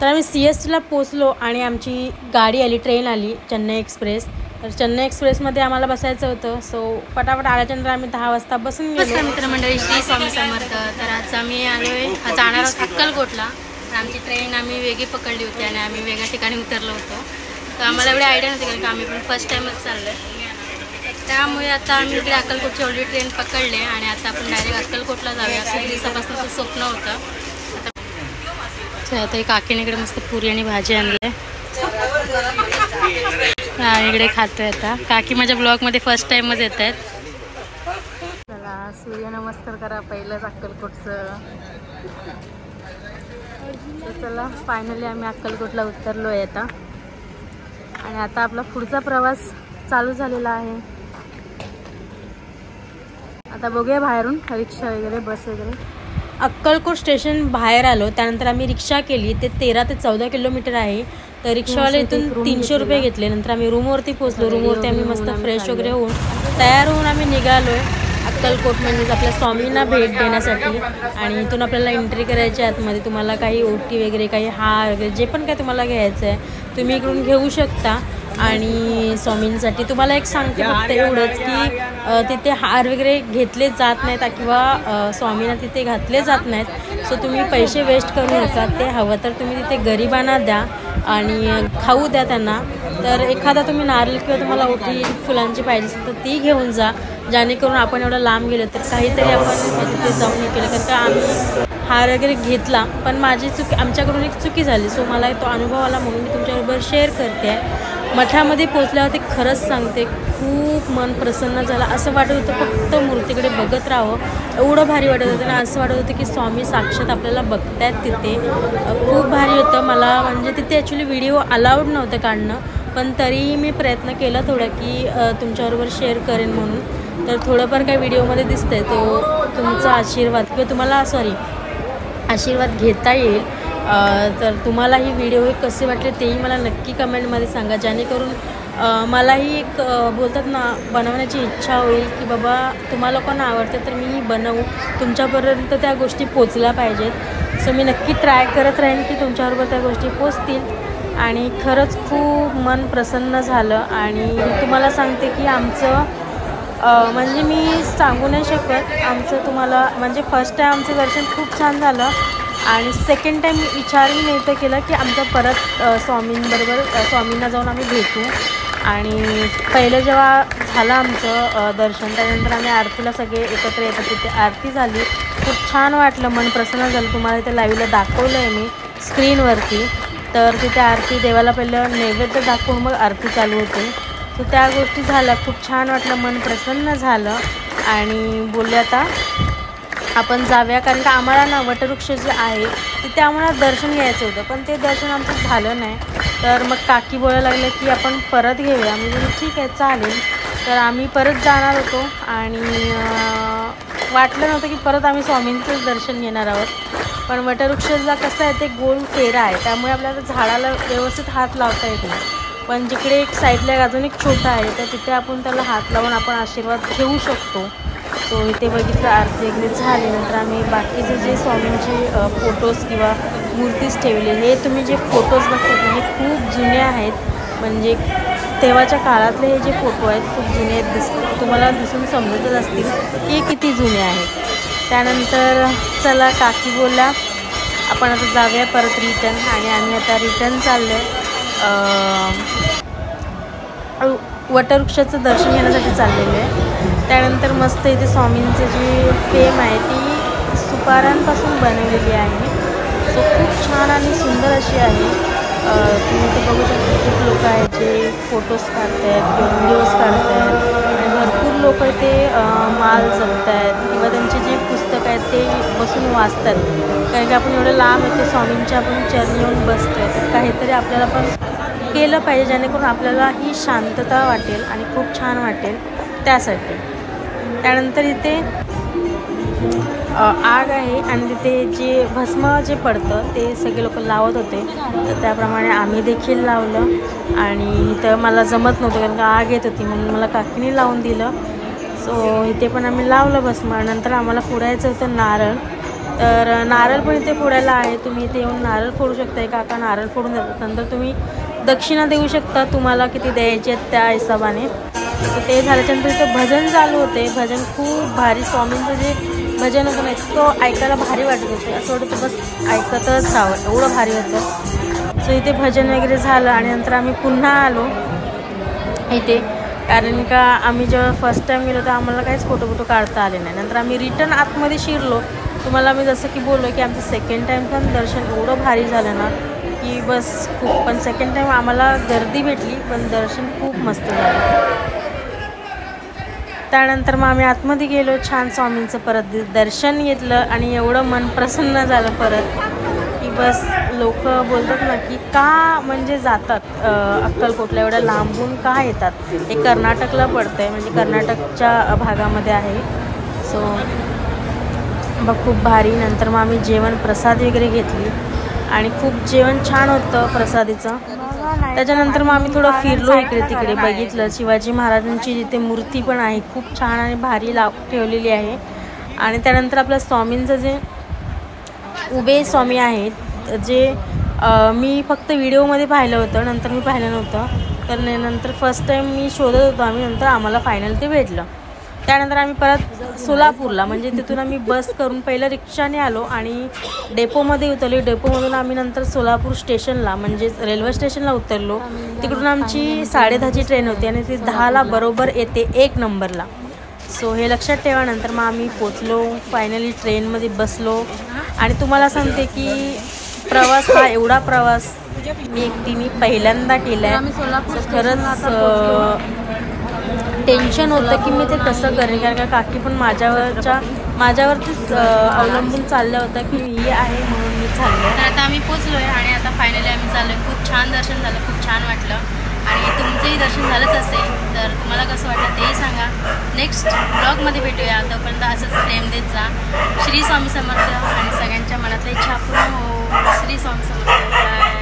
तर आम्ही CSTला पोचलो आणि आमची गाडी आली, ट्रेन आली चेन्नई एक्सप्रेस. तर चेन्नई एक्सप्रेसमध्ये आम्हाला बसायचं होतं. सो फटाफट आल्याच्यानंतर आम्ही 10 वाजता बसून गेलो. मित्रमंडळी श्री स्वामी समर्थ. तर आज आम्ही आलो जाणार आहोत अक्कलकोटला. तर आमची ट्रेन आम्ही वेगळी पकडली होती आणि आम्ही वेगळ्या ठिकाणी उतरलो होतो. तर आम्हाला एवढी आयडिया नव्हती कारण की आम्ही पण फर्स्ट टाईमच चाललो आहे. त्यामुळे आता आम्ही इकडे अक्कलकोटची ऑलरेडी ट्रेन पकडले आणि आता आपण डायरेक्ट अक्कलकोटला जाऊया असं दिवसापासून स्वप्न होतं. आता एक काकीने इकडे मस्त पुरी आणि भाजी आणली आहे. इकडे खातोय आता. काकी माझ्या ब्लॉगमध्ये फर्स्ट टाईमच येत आहेत. चला सूर्यनमस्कार करा पहिलंच अक्कलकोटचं. तर चला फायनली आम्ही अक्कलकोटला उतरलो आहे आता आणि आता आपला पुढचा प्रवास चालू झालेला आहे. आता बघूया बाहेरून रिक्षा वगैरे बस वगैरे. अक्कलकोट स्टेशन बाहेर आलो. त्यानंतर आम्ही रिक्षा केली. ते 13 ते 14 किलोमीटर आहे. तर रिक्षावाले इथून 300 रुपये घेतले. नंतर आम्ही रूमवरती पोचलो. रूमवरती आम्ही मस्त फ्रेश वगैरे होऊन तयार होऊन आम्ही निघालो आहे अक्कलकोट म्हणजेच आपल्या स्वामींना भेट देण्यासाठी. आणि इथून आपल्याला एंट्री करायची आहे आतमध्ये. तुम्हाला काही ओटी वगैरे काही हार वगैरे जे पण काय तुम्हाला घ्यायचं आहे तुम्ही इकडून घेऊ शकता. आणि स्वामींसाठी तुम्हाला एक सांगते फक्त एवढंच की तिथे हार वगैरे घेतले जात नाहीत किंवा स्वामींना तिथे घातले जात नाहीत. सो तुम्ही पैसे वेस्ट करू नका. ते हवं तर तुम्ही तिथे गरिबांना द्या आणि खाऊ द्या त्यांना. तर एखादा तुम्ही नारळ किंवा तुम्हाला ओटी फुलांची पाहिजे असेल तर ती घेऊन जा. जेणेकरून आपण एवढं लांब गेलो तर काहीतरी आपण तिथे जाऊन हे केलं. कारण का आम्ही हार वगैरे घेतला पण माझी आमच्याकडून एक चुकी झाली. सो मला तो अनुभव आला म्हणून मी तुमच्याबरोबर शेअर करते आहे. मठामध्ये पोचल्यावरती खरंच सांगते खूप मन प्रसन्न झालं. असं वाटत होतं फक्त मूर्तीकडे बघत राहावं. एवढं भारी वाटत होतं ना. असं वाटत होतं की स्वामी साक्षात आपल्याला बघतायत तिथे. खूप भारी होतं. मला म्हणजे तिथे ॲक्च्युली व्हिडिओ अलाउड नव्हतं काढणं पण तरीही मी प्रयत्न केला थोडा की तुमच्याबरोबर शेअर करेन म्हणून. तर थोडंफार काही व्हिडिओमध्ये दिसतंय तो तुमचा आशीर्वाद किंवा तुम्हाला आशीर्वाद घेता येईल. तर तुम्हाला ही व्हिडिओ कसे वाटले तेही मला नक्की कमेंटमध्ये सांगा. जेणेकरून मलाही एक बोलतात ना बनवण्याची इच्छा होईल की बाबा तुम्हाला कोण आवडते तर मी बनवू. तुमच्यापर्यंत त्या गोष्टी पोचल्या पाहिजेत. सो मी नक्की ट्राय करत राहीन की तुमच्याबरोबर त्या गोष्टी पोचतील. आणि खरंच खूप मन प्रसन्न झालं. आणि तुम्हाला सांगते की आमचं म्हणजे मी सांगू नाही शकत. आमचं तुम्हाला म्हणजे फर्स्ट टाईम आमचं दर्शन खूप छान झालं आणि सेकंड टाईम विचारही नव्हतं केलं की आमचं परत स्वामींना जाऊन आम्ही भेटू. आणि पहिलं जेव्हा झालं आमचं दर्शन त्यानंतर आम्ही आरतीला सगळे एकत्र येतात. तिथे आरती झाली. खूप छान वाटलं. मन प्रसन्न झालं. तुम्हाला इथे लाईव्हला दाखवलं आहे मी स्क्रीनवरती. तर तिथे आरती देवाला पहिलं नैवेद्य दाखवून मग आरती चालू होते. तर त्या गोष्टी झाल्या. खूप छान वाटलं. मन प्रसन्न झालं आणि बोलले आता आपण जाऊया. कारण का आम्हाला ना वटवृक्ष जे आहे तिथे आम्हाला दर्शन घ्यायचं होतं पण ते दर्शन आमचं झालं नाही. तर मग काकी बोलायला लागले की आपण परत घेऊया. मी बोलले ठीक आहे चालेल. तर आम्ही परत जाणार होतो आणि वाटलं नव्हतं की परत आम्ही स्वामींचंच दर्शन घेणार आहोत. पण वटवृक्षाला कसं आहे ते गोल फेरा आहे त्यामुळे आपल्याला झाडाला व्यवस्थित हात लावता येत नाही. पण जिकडे एक साईडला अजून एक छोटा आहे तर तिथे आपण त्याला हात लावून आपण आशीर्वाद घेऊ शकतो. तो इथे बघितलं आरती वगैरे झाली. नंतर आम्ही बाकीचे जे स्वामींचे फोटोज किंवा मूर्तीच ठेवले. हे तुम्ही जे फोटोज बघतात हे खूप जुने आहेत. म्हणजे तेव्हाच्या काळातले हे जे फोटो आहेत खूप जुने आहेत. तुम्हाला दिसून समजतच असतील की किती जुने आहेत. त्यानंतर चला काकी बोलला आपण आता जाऊया परत रिटर्न. आणि आम्ही आता रिटर्न चाललो आहे. वटवृक्षाचं दर्शन घेण्यासाठी चाललेलं आहे. त्यानंतर मस्त इथे स्वामींचं जी फ्रेम आहे ती सुपाऱ्यांपासून बनवलेली आहे. सो खूप छान आणि सुंदर अशी आहे. तुम्ही इथे बघू शकता खूप लोक आहेत जे फोटोज काढत आहेत किंवा व्हिडिओज काढत आहेत. आणि भरपूर लोक इथे माल जपत आहेत किंवा त्यांचे जे पुस्तक आहेत ते बसून वाचतात. कारण की आपण एवढं लांब येतो स्वामींच्या आपण चरणी येऊन बसतो आहे तर काहीतरी आपल्याला पण केलं पाहिजे जेणेकरून आपल्याला ही शांतता वाटेल आणि खूप छान वाटेल त्यासाठी. त्यानंतर इथे आग आहे आणि तिथे जे भस्म जे पडतं ते सगळे लोक लावत होते. तर त्याप्रमाणे आम्ही देखील लावलं आणि इथं मला जमत नव्हतं कारण का आग येत होती म्हणून मला काकीने लावून दिलं. सो इथे पण आम्ही लावलं भस्म. नंतर आम्हाला फोडायचं होतं नारळ. तर नारळ पण इथे फोडायला आहे, तुम्ही इथे येऊन नारळ फोडू शकता. काका नारळ फोडून देतात. नंतर तुम्ही दक्षिणा देऊ शकता, तुम्हाला किती द्यायचे आहेत त्या हिशोबाने. तर ते झाल्याच्यानंतर इथे भजन चालू होते. भजन खूप भारी, स्वामींचं जे भजन होतं ना इतकं ऐकायला भारी वाटत होते, असं वाटतं बस ऐकतच राहावं, एवढं भारी होतं. सो इथे भजन वगैरे झालं आणि नंतर आम्ही पुन्हा आलो इथे, कारण का आम्ही जेव्हा फर्स्ट टाईम गेलो तर आम्हाला काहीच फोटो काढता आले नाही. नंतर आम्ही रिटर्न आतमध्ये शिरलो. तुम्हाला मी जसं की बोललो की आमचं सेकंड टाईम पण दर्शन एवढं भारी झालं ना की बस खूप. पण सेकंड टाईम आम्हाला गर्दी भेटली, पण दर्शन खूप मस्त झालं. त्यानंतर मग आम्ही आतमध्ये गेलो, छान स्वामींचं परत दर्शन घेतलं आणि एवढं मन प्रसन्न झालं परत की बस. लोक बोलतात ना की का म्हणजे जातात अक्कलकोटला, एवढ्या लांबून का येतात. हे कर्नाटकला पडतं आहे, म्हणजे कर्नाटकच्या भागामध्ये आहे. सो मग खूप भारी. नंतर मग आम्ही जेवण प्रसाद वगैरे घेतली आणि खूप जेवण छान होतं प्रसादीचं. त्याच्यानंतर मग आम्ही थोडं फिरलो इकडे तिकडे, बघितलं शिवाजी महाराजांची जिथे मूर्ती पण आहे खूप छान आणि भारी ठेवलेली आहे. आणि त्यानंतर आपल्या स्वामींचं जे उभे स्वामी आहेत जे मी फक्त व्हिडिओमध्ये पाहिलं होतं, नंतर मी पाहिलं नव्हतं. तर नंतर फर्स्ट टाईम मी शोधत होतो आम्ही, नंतर आम्हाला फायनल ते भेटलं. त्यानंतर आम्ही परत सोलापूरला, म्हणजे तिथून आम्ही बस करून पहिलं रिक्षाने आलो आणि डेपोमध्ये उतरलो. डेपोमधून आम्ही नंतर सोलापूर स्टेशनला म्हणजे रेल्वे स्टेशनला उतरलो. तिकडून आमची 10:30ची ट्रेन होती आणि ती 10ला बरोबर येते 1 नंबरला. सो हे लक्षात ठेवा. नंतर मग आम्ही पोचलो, फायनली ट्रेनमध्ये बसलो. आणि तुम्हाला सांगते की प्रवास हा एवढा प्रवास मी एकटीने पहिल्यांदा केला आहे. खरंच टेन्शन होतं की मी ते कसं करेन, कारण का काकी पण माझ्यावरतीच अवलंबून चालल्या होत्या की ही आहे म्हणून मी चालले. तर आता आम्ही पोचलो आहे आणि आता फायनली आम्ही चाललो आहे. खूप छान दर्शन झालं, खूप छान वाटलं आणि तुमचंही दर्शन झालंच असेल. तर तुम्हाला कसं वाटलं तेही सांगा. नेक्स्ट ब्लॉगमध्ये भेटूया. तोपर्यंत असंच प्रेम देत जा. श्री स्वामी समर्थ आणि सगळ्यांच्या मनातल्या इच्छा पूर्ण हो. श्री स्वामी समर्थ.